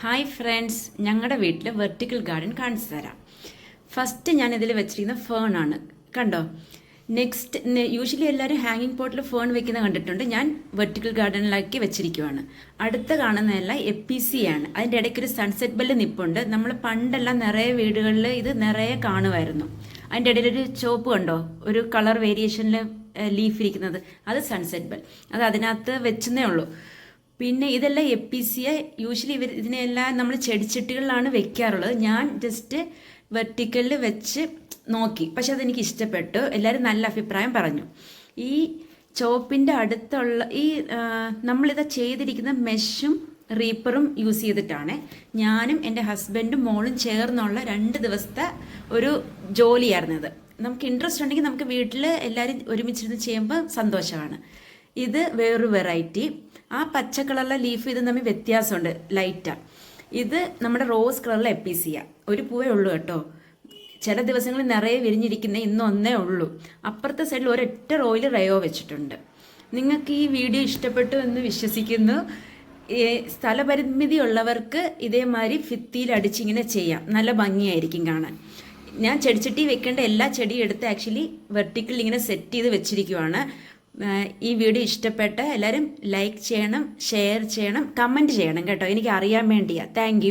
Hi friends, ഞങ്ങളുടെ വീട്ടിൽ vertical garden കാണിച്ചു തരാം. ഫസ്റ്റ് ഞാൻ ഇതിൽ വെച്ചിരിക്കുന്ന ഫേൺ ആണ്, കണ്ടോ. നെക്സ്റ്റ് യൂഷ്വലി എല്ലാവരും ഹാങ്ങിങ് പോട്ടിൽ ഫേൺ വെക്കുന്ന കണ്ടിട്ടുണ്ട്. ഞാൻ വെർട്ടിക്കൽ ഗാർഡനിലാക്കി വെച്ചിരിക്കുവാണ്. അടുത്ത കാണുന്നതെല്ലാം എപ്പിസി ആണ്. അതിൻ്റെ ഇടയ്ക്കൊരു സൺസെറ്റ് ബെല്ല് നിപ്പുണ്ട്. നമ്മൾ പണ്ടെല്ലാം നിറയെ വീടുകളിൽ ഇത് നിറയെ കാണുമായിരുന്നു. അതിൻ്റെ ഇടയിലൊരു ചോപ്പ് കണ്ടോ, ഒരു കളർ വേരിയേഷനിൽ ലീഫ് ഇരിക്കുന്നത്, അത് സൺസെറ്റ് ബെൽ. അത് അതിനകത്ത് വെച്ചെന്നേ ഉള്ളൂ. പിന്നെ ഇതെല്ലാം എപ്പിസിയ. യൂഷ്വലി ഇതിനെല്ലാം നമ്മൾ ചെടിച്ചട്ടികളിലാണ് വെക്കാറുള്ളത്. ഞാൻ ജസ്റ്റ് വെർട്ടിക്കലിൽ വെച്ച് നോക്കി, പക്ഷെ അതെനിക്ക് ഇഷ്ടപ്പെട്ടു. എല്ലാവരും നല്ല അഭിപ്രായം പറഞ്ഞു. ഈ ചോപ്പിൻ്റെ അടുത്തുള്ള നമ്മളിത് ചെയ്തിരിക്കുന്ന മെഷും റീപ്പറും യൂസ് ചെയ്തിട്ടാണ്. ഞാനും എൻ്റെ ഹസ്ബൻഡും മോളും ചേർന്നുള്ള 2 ദിവസത്തെ ഒരു ജോലിയായിരുന്നത്. നമുക്ക് ഇൻട്രസ്റ്റ് ഉണ്ടെങ്കിൽ നമുക്ക് വീട്ടിൽ എല്ലാവരും ഒരുമിച്ചിരുന്ന് ചെയ്യുമ്പോൾ സന്തോഷമാണ്. ഇത് വേറൊരു വെറൈറ്റി. ആ പച്ച കളറിലെ ലീഫ് ഇത് തമ്മിൽ വ്യത്യാസമുണ്ട്, ലൈറ്റാണ്. ഇത് നമ്മുടെ റോസ് കളറിലെ എപ്പിസിയ. ഒരു പൂവേ ഉള്ളൂ കേട്ടോ. ചില ദിവസങ്ങളിൽ നിറയെ വിരിഞ്ഞിരിക്കുന്ന ഇന്ന് ഒന്നേ ഉള്ളൂ. അപ്പുറത്തെ സൈഡിൽ ഒരൊറ്റ റോയിൽ റയോ വെച്ചിട്ടുണ്ട്. നിങ്ങൾക്ക് ഈ വീഡിയോ ഇഷ്ടപ്പെട്ടു എന്ന് വിശ്വസിക്കുന്നു. സ്ഥലപരിമിതി ഉള്ളവർക്ക് ഇതേമാതിരി ഭിത്തിയിൽ അടിച്ചിങ്ങനെ ചെയ്യാം, നല്ല ഭംഗിയായിരിക്കും കാണാൻ. ഞാൻ ചെടിച്ചട്ടി വെക്കേണ്ട എല്ലാ ചെടിയും എടുത്ത് ആക്ച്വലി വെർട്ടിക്കൽ ഇങ്ങനെ സെറ്റ് ചെയ്ത് വെച്ചിരിക്കുവാണ്. ഈ വീഡിയോ ഇഷ്ടപ്പെട്ട എല്ലാവരും ലൈക്ക് ചെയ്യണം, ഷെയർ ചെയ്യണം, കമൻറ്റ് ചെയ്യണം കേട്ടോ. എനിക്ക് അറിയാൻ വേണ്ടിയാണ്. താങ്ക്